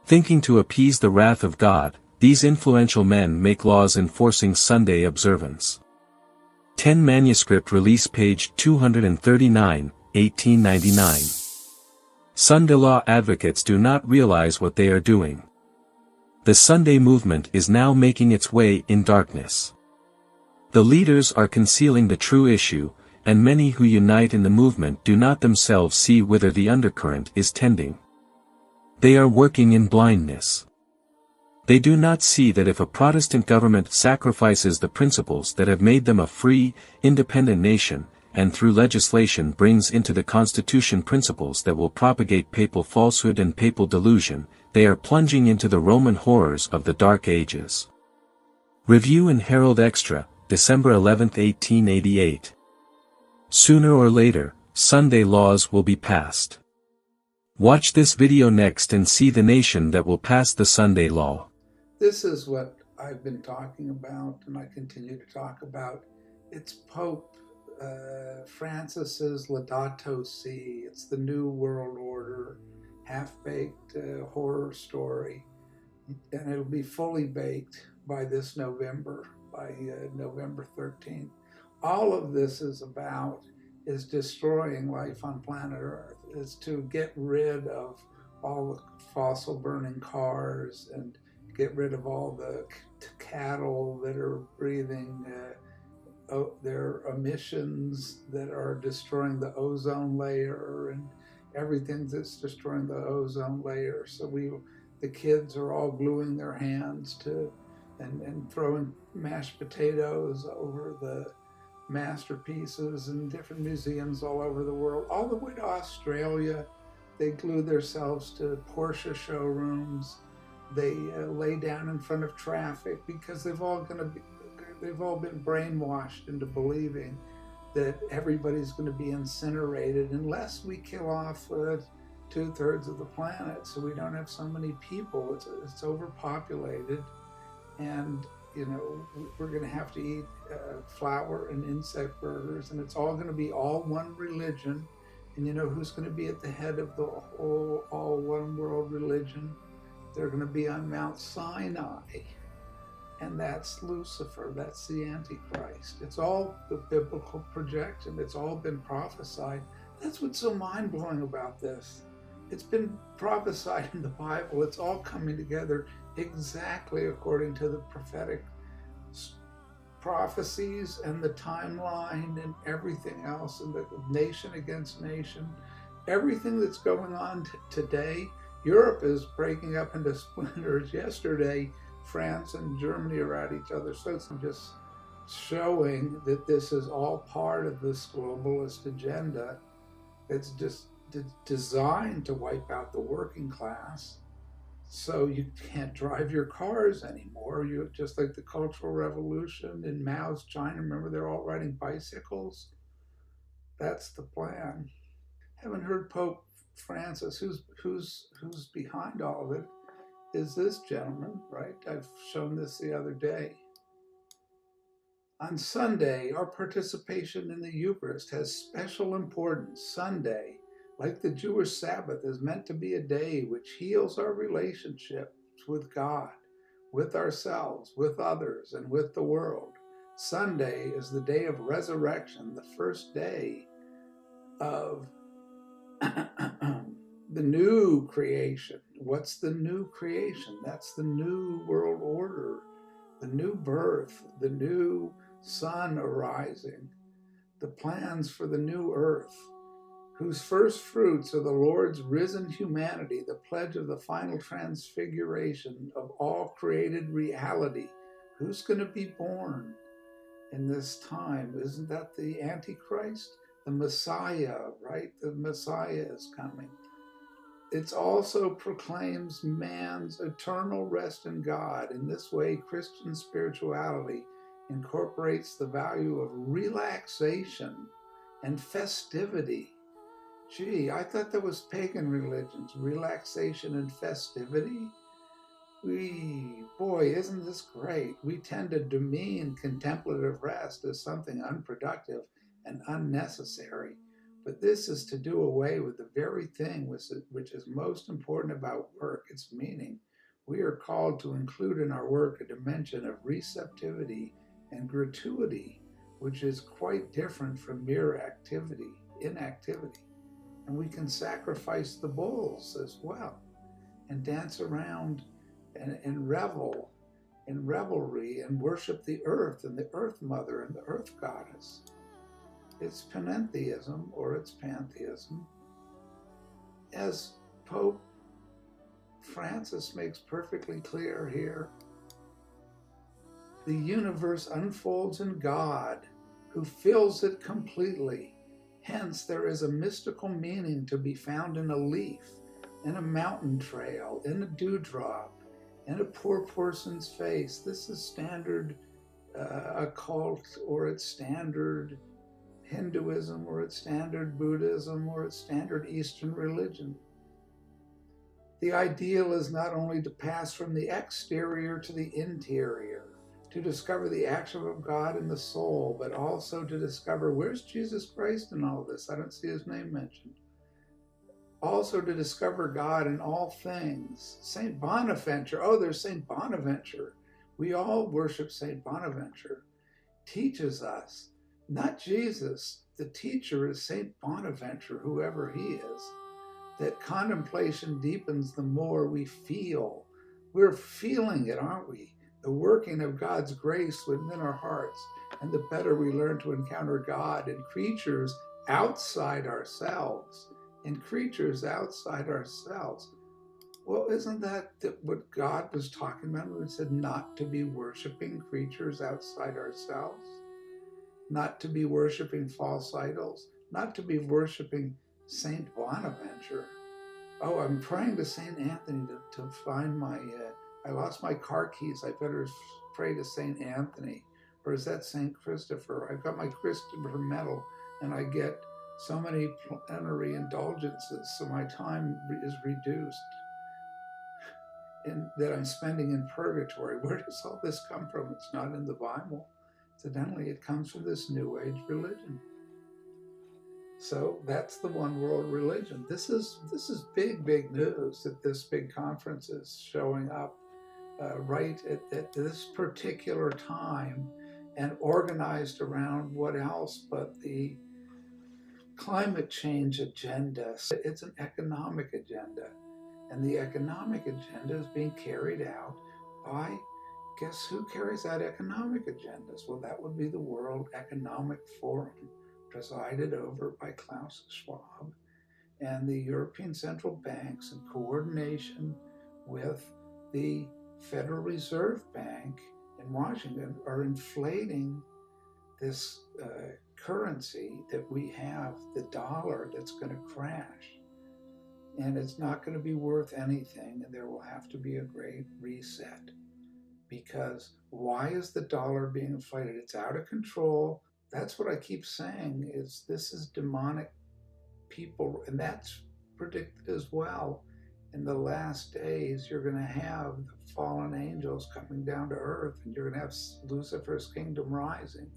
Thinking to appease the wrath of God, These influential men make laws enforcing Sunday observance. 10 Manuscript Release page 239, 1899. Sunday law advocates do not realize what they are doing. The Sunday movement is now making its way in darkness. The leaders are concealing the true issue, and many who unite in the movement do not themselves see whither the undercurrent is tending. They are working in blindness. They do not see that if a Protestant government sacrifices the principles that have made them a free, independent nation, and through legislation brings into the Constitution principles that will propagate papal falsehood and papal delusion, they are plunging into the Roman horrors of the Dark Ages. Review in Herald Extra, December 11, 1888. Sooner or later, Sunday laws will be passed. Watch this video next and see the nation that will pass the Sunday law.
This is what I've been talking about, and I continue to talk about. It's Pope Francis's Laudato Si. It's the New World Order, half-baked horror story, and it'll be fully baked by this November, by November 13th. All of this is about is destroying life on planet Earth, is to get rid of all the fossil burning cars and get rid of all the cattle that are breathing their emissions that are destroying the ozone layer and everything that's destroying the ozone layer. So the kids are all gluing their hands to and throwing mashed potatoes over the masterpieces in different museums all over the world. All the way to Australia, they glue themselves to Porsche showrooms. They lay down in front of traffic because they've all been brainwashed into believing that everybody's going to be incinerated unless we kill off 2/3 of the planet, so we don't have so many people. It's overpopulated, and we're going to have to eat flour and insect burgers, and it's all going to be all one religion. And you know who's going to be at the head of the whole all one world religion? They're going to be on Mount Sinai, and that's Lucifer. That's the Antichrist. It's all the biblical projection. It's all been prophesied. That's what's so mind-blowing about this. It's been prophesied in the Bible. It's all coming together exactly according to the prophetic prophecies and the timeline and everything else, and the nation against nation. Everything that's going on today, Europe is breaking up into splinters. Yesterday, France and Germany are at each other. So it's just showing that this is all part of this globalist agenda. It's just designed to wipe out the working class. So you can't drive your cars anymore. You're just like the Cultural Revolution in Mao's China. Remember, they're all riding bicycles. That's the plan. Haven't heard Pope Francis, who's behind all of it, is this gentleman, right? I've shown this the other day. On Sunday, our participation in the Eucharist has special importance. Sunday, like the Jewish Sabbath, is meant to be a day which heals our relationships with God, with ourselves, with others, and with the world. Sunday is the day of resurrection, the first day of the new creation. What's the new creation? That's the new world order, the new birth, the new sun arising, the plans for the new earth, whose first fruits are the Lord's risen humanity, the pledge of the final transfiguration of all created reality. Who's going to be born in this time? Isn't that the Antichrist? The Messiah, right? The Messiah is coming. It also proclaims man's eternal rest in God. In this way, Christian spirituality incorporates the value of relaxation and festivity. Gee, I thought that was pagan religions, relaxation and festivity. Boy, isn't this great? We tend to demean contemplative rest as something unproductive and unnecessary. But this is to do away with the very thing which is most important about work, its meaning. We are called to include in our work a dimension of receptivity and gratuity, which is quite different from mere inactivity. And we can sacrifice the bulls as well and dance around and revel in revelry and worship the earth and the earth mother and the earth goddess. It's panentheism or it's pantheism. As Pope Francis makes perfectly clear here, the universe unfolds in God, who fills it completely. Hence, there is a mystical meaning to be found in a leaf, in a mountain trail, in a dewdrop, in a poor person's face. This is standard occult, or it's standard Hinduism, or it's standard Buddhism, or it's standard Eastern religion. The ideal is not only to pass from the exterior to the interior, to discover the action of God in the soul, but also to discover, where's Jesus Christ in all this? I don't see his name mentioned. Also to discover God in all things. St. Bonaventure, there's St. Bonaventure. We all worship St. Bonaventure. Teaches us, not Jesus, the teacher is St. Bonaventure, whoever he is, that contemplation deepens the more we feel. We're feeling it, aren't we? The working of God's grace within our hearts, and the better we learn to encounter God in creatures outside ourselves. Well, isn't that what God was talking about when he said not to be worshiping creatures outside ourselves? Not to be worshiping false idols? Not to be worshiping Saint Bonaventure? Oh, I'm praying to Saint Anthony to find my... I lost my car keys. I better pray to St. Anthony. Or is that St. Christopher? I've got my Christopher medal, and I get so many plenary indulgences, so my time is reduced, and that I'm spending in purgatory. Where does all this come from? It's not in the Bible. Incidentally, it comes from this New Age religion. So that's the one world religion. This is big news that this big conference is showing up right at this particular time, and organized around what else but the climate change agenda. It's an economic agenda, and the economic agenda is being carried out by, guess who carries out economic agendas? Well, that would be the World Economic Forum, presided over by Klaus Schwab, and the European central banks in coordination with the Federal Reserve Bank in Washington are inflating this currency that we have, the dollar, that's going to crash. And it's not going to be worth anything, and there will have to be a great reset. Because why is the dollar being inflated? It's out of control. That's what I keep saying, is this is demonic people, and that's predicted as well. In the last days, you're going to have the fallen angels coming down to earth, and you're going to have Lucifer's kingdom rising.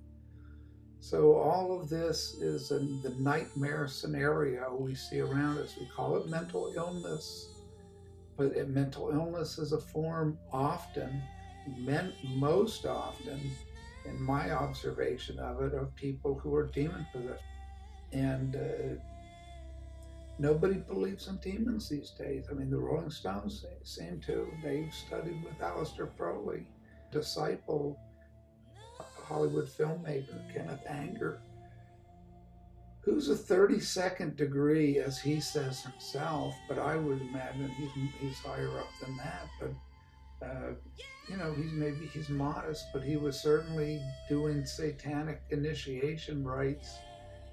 So all of this is the nightmare scenario we see around us. We call it mental illness, but mental illness is a form most often, in my observation of it, of people who are demon possessed. And nobody believes in demons these days. I mean, the Rolling Stones seem to. They've studied with Aleister Crowley, disciple Hollywood filmmaker Kenneth Anger, who's a 32nd degree, as he says himself, but I would imagine he's higher up than that. But he's modest, but he was certainly doing satanic initiation rites,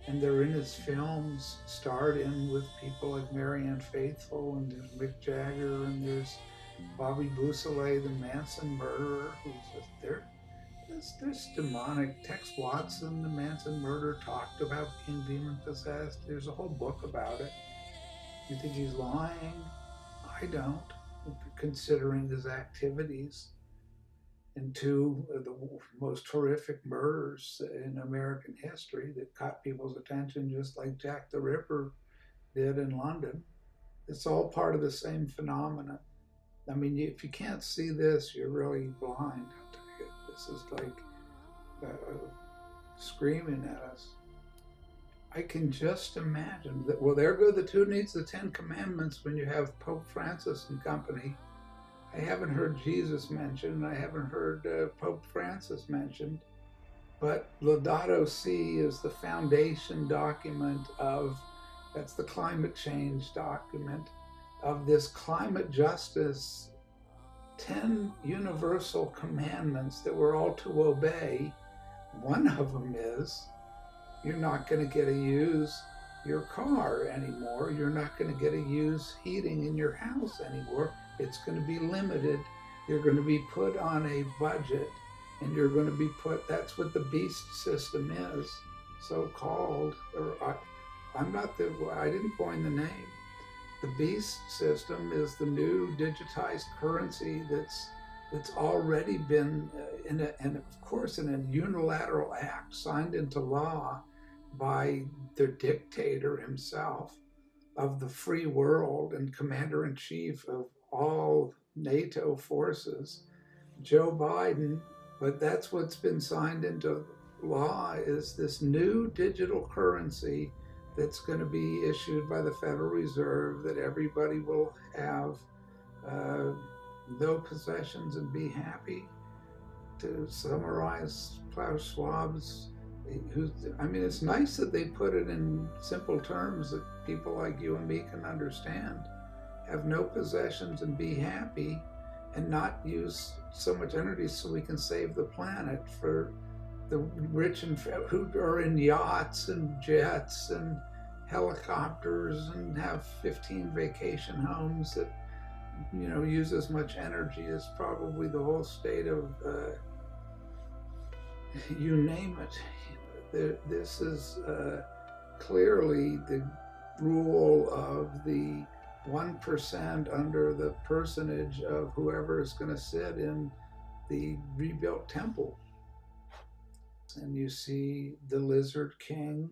and they're in his films, starred in with people like Marianne Faithfull, and there's Mick Jagger, and there's Bobby Beausoleil, the Manson murderer, who's there. There's demonic. Tex Watson, the Manson murderer, talked about being demon possessed. There's a whole book about it. You think he's lying? I don't, considering his activities in two of the most horrific murders in American history that caught people's attention, just like Jack the Ripper did in London. It's all part of the same phenomenon. I mean, if you can't see this, you're really blind. I'll tell you. This is like screaming at us. I can just imagine that. Well, there go the two needs the Ten Commandments when you have Pope Francis and company. I haven't heard Jesus mentioned. I haven't heard Pope Francis mentioned. But Laudato Si is the foundation document of, that's the climate change document of this climate justice, 10 universal commandments that we're all to obey. One of them is, you're not going to get to use your car anymore. You're not going to get to use heating in your house anymore. It's going to be limited. You're going to be put on a budget, and you're going to be put, that's what the beast system is, so-called, or I didn't coin the name. The beast system is the new digitized currency that's already been, and of course in a unilateral act signed into law by the dictator himself of the free world and commander-in-chief of all NATO forces, Joe Biden. But that's what's been signed into law, is this new digital currency that's going to be issued by the Federal Reserve, that everybody will have no possessions and be happy. To summarize Klaus Schwab's, I mean, it's nice that they put it in simple terms that people like you and me can understand. Have no possessions and be happy, and not use so much energy so we can save the planet for the rich and who are in yachts and jets and helicopters and have 15 vacation homes that, you know, use as much energy as probably the whole state of, you name it. This is clearly the rule of the 1% under the personage of whoever is going to sit in the rebuilt temple. And you see the Lizard King,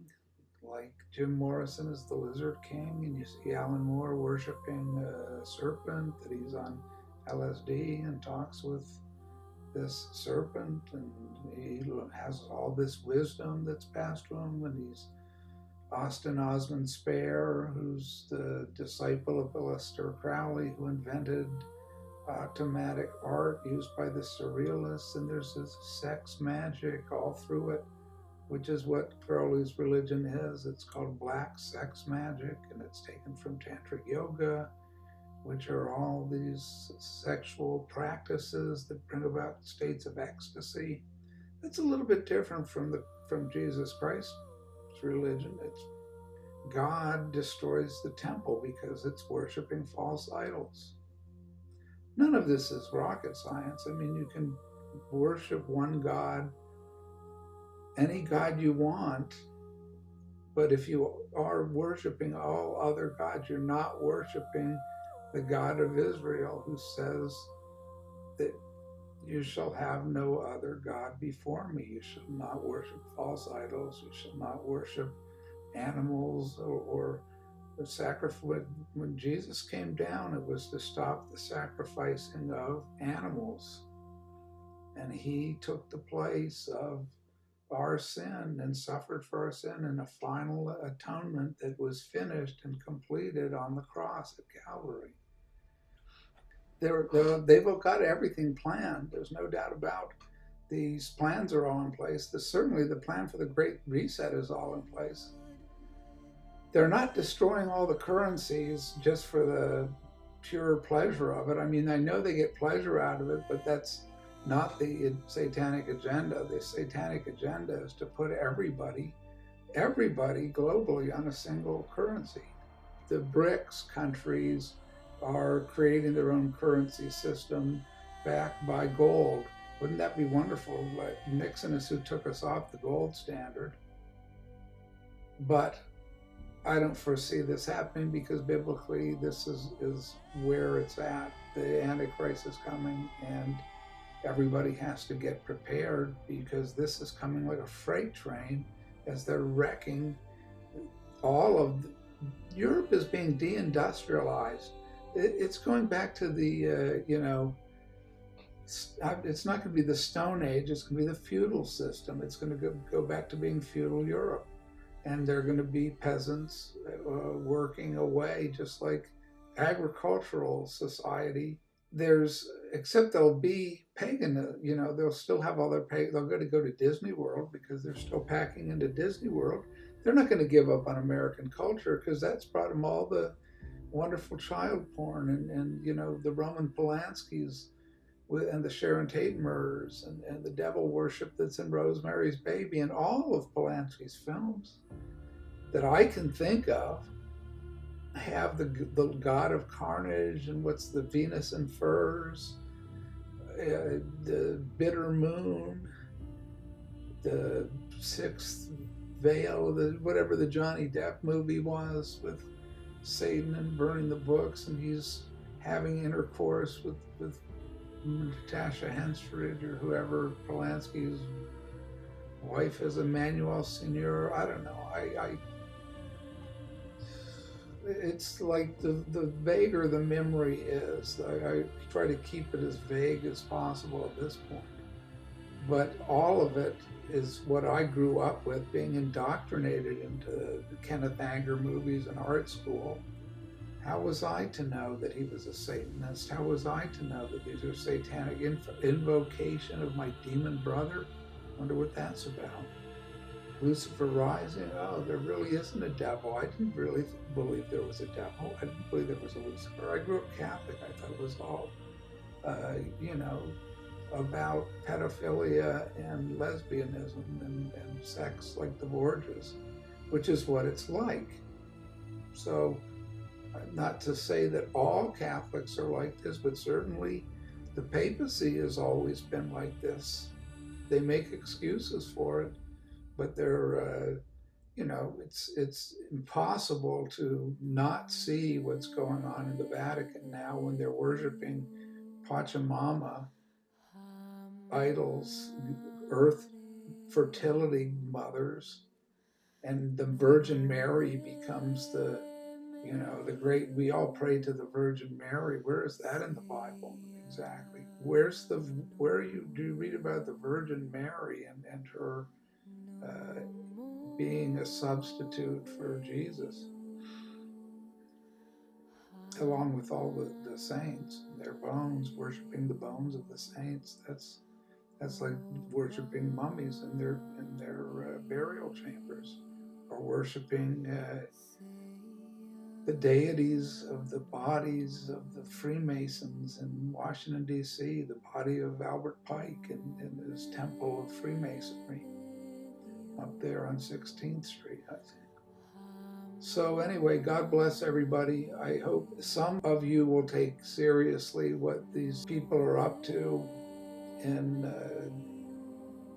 like Jim Morrison is the Lizard King, and you see Alan Moore worshiping a serpent, that he's on LSD and talks with this serpent, and he has all this wisdom that's passed to him, and he's Austin Osman Spare, who's the disciple of Aleister Crowley, who invented automatic art used by the Surrealists, and there's this sex magic all through it, which is what Crowley's religion is. It's called black sex magic, and it's taken from Tantric Yoga, which are all these sexual practices that bring about states of ecstasy. It's a little bit different from Jesus Christ's religion. It's God destroys the temple because it's worshiping false idols. None of this is rocket science. I mean, you can worship one God, any God you want, but if you are worshiping all other gods, you're not worshiping the God of Israel, who says that you shall have no other God before me. You shall not worship false idols. You shall not worship animals or sacrifice. When Jesus came down, it was to stop the sacrificing of animals. And he took the place of our sin and suffered for our sin in a final atonement that was finished and completed on the cross at Calvary. They've got everything planned. There's no doubt about it. These plans are all in place. Certainly the plan for the Great Reset is all in place. They're not destroying all the currencies just for the pure pleasure of it. I mean, I know they get pleasure out of it, but that's not the satanic agenda. The satanic agenda is to put everybody globally on a single currency. The BRICS countries are creating their own currency system backed by gold. Wouldn't that be wonderful? Like Nixon is who took us off the gold standard. But I don't foresee this happening, because biblically this is where it's at. The Antichrist is coming, and everybody has to get prepared, because this is coming like a freight train as they're wrecking all of Europe is being deindustrialized. it's going back to the, it's not going to be the Stone Age, it's going to be the feudal system. It's going to go back to being feudal Europe. And they're going to be peasants working away, just like agricultural society. Except they'll be pagan, they'll still have all their pagan. They're going to go to Disney World because they're still packing into Disney World. They're not going to give up on American culture because that's brought them all the wonderful child porn and the Roman Polanskis and the Sharon Tate murders and the devil worship that's in Rosemary's Baby and all of Polanski's films that I can think of have the god of carnage and what's the Venus and Furs, the bitter moon, the sixth veil, whatever the Johnny Depp movie was with Satan and burning the books, and he's having intercourse with Natasha Henstridge or whoever Polanski's wife is, Emmanuel Senior. I don't know. It's like the vaguer the memory is, I try to keep it as vague as possible at this point. But all of it is what I grew up with, being indoctrinated into the Kenneth Anger movies in art school. How was I to know that he was a Satanist? How was I to know that these are satanic invocation of my demon brother? Wonder what that's about. Lucifer rising? Oh, there really isn't a devil. I didn't really believe there was a devil. I didn't believe there was a Lucifer. I grew up Catholic. I thought it was all, about pedophilia and lesbianism and sex like the Borgias, which is what it's like. So, not to say that all Catholics are like this, but certainly the papacy has always been like this. They make excuses for it, but they're, it's impossible to not see what's going on in the Vatican now when they're worshiping Pachamama, idols, earth fertility mothers, and the Virgin Mary becomes the great, we all pray to the Virgin Mary. Where is that in the Bible exactly? Where do you read about the Virgin Mary and her being a substitute for Jesus, along with all the saints, their bones, worshiping the bones of the saints? That's like worshiping mummies in their burial chambers, or worshiping the deities of the bodies of the Freemasons in Washington, D.C., the body of Albert Pike in his temple of Freemasonry up there on 16th Street, I think. So anyway, God bless everybody. I hope some of you will take seriously what these people are up to in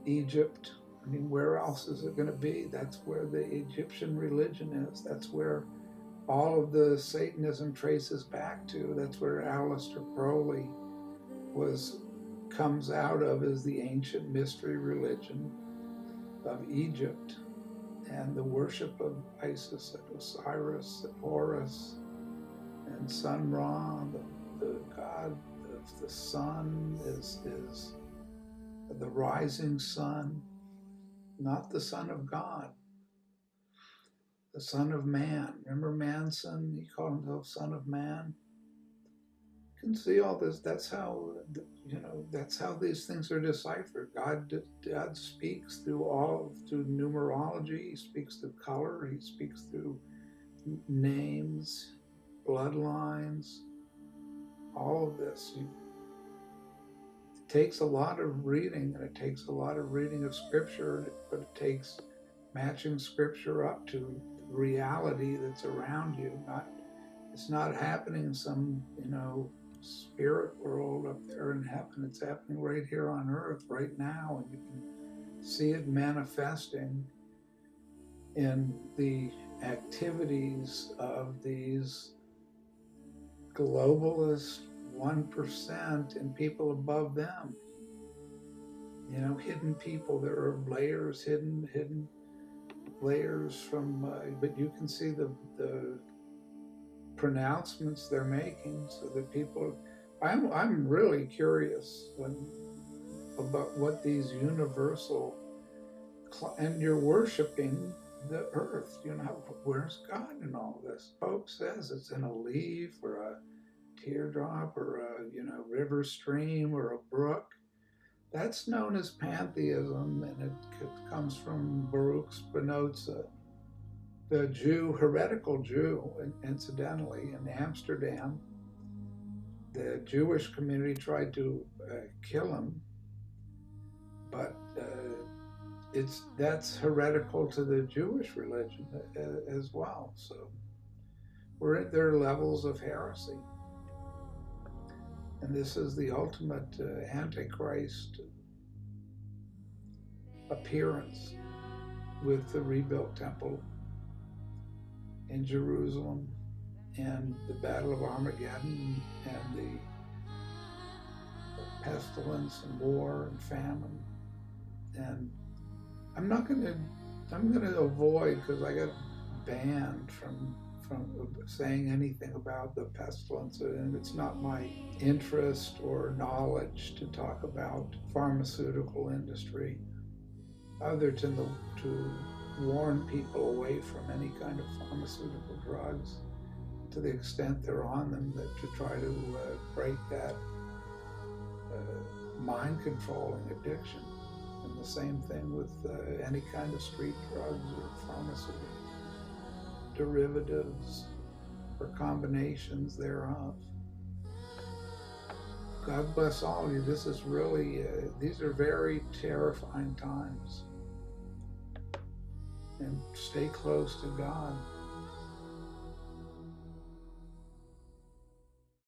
Egypt. I mean, where else is it going to be? That's where the Egyptian religion is. That's where all of the Satanism traces back to. That's where Aleister Crowley comes out of, as the ancient mystery religion of Egypt, and the worship of Isis and Osiris and Horus and Sun Ra, the god of the sun is the rising sun, not the Son of God, the Son of Man. Remember Manson? He called himself Son of Man. You can see all this. That's how these things are deciphered. God speaks through numerology. He speaks through color. He speaks through names, bloodlines, all of this. It takes a lot of reading, and it takes a lot of reading of Scripture, but it takes matching Scripture up to reality that's around you. It's not happening in some, spirit world up there in heaven. It's happening right here on earth right now, and you can see it manifesting in the activities of these globalist 1% and people above them. Hidden people. There are layers, hidden layers from, but you can see the pronouncements they're making, so that people. I'm really curious about what these universal, and you're worshiping the earth. Where's God in all this? Pope says it's in a leaf or a teardrop or a river stream or a brook. That's known as pantheism, and it comes from Baruch Spinoza, the heretical Jew, incidentally, in Amsterdam. The Jewish community tried to kill him, but that's heretical to the Jewish religion as well. So there are levels of heresy. And this is the ultimate Antichrist appearance with the rebuilt temple in Jerusalem and the Battle of Armageddon and the pestilence and war and famine. And I'm going to avoid, because I got banned from saying anything about the pestilence, and it's not my interest or knowledge to talk about pharmaceutical industry, other than to warn people away from any kind of pharmaceutical drugs to the extent they're on them, that to try to break that mind-controlling addiction. And the same thing with any kind of street drugs or pharmaceutical derivatives or combinations thereof. God bless all of you. This is really, these are very terrifying times. And stay close to God.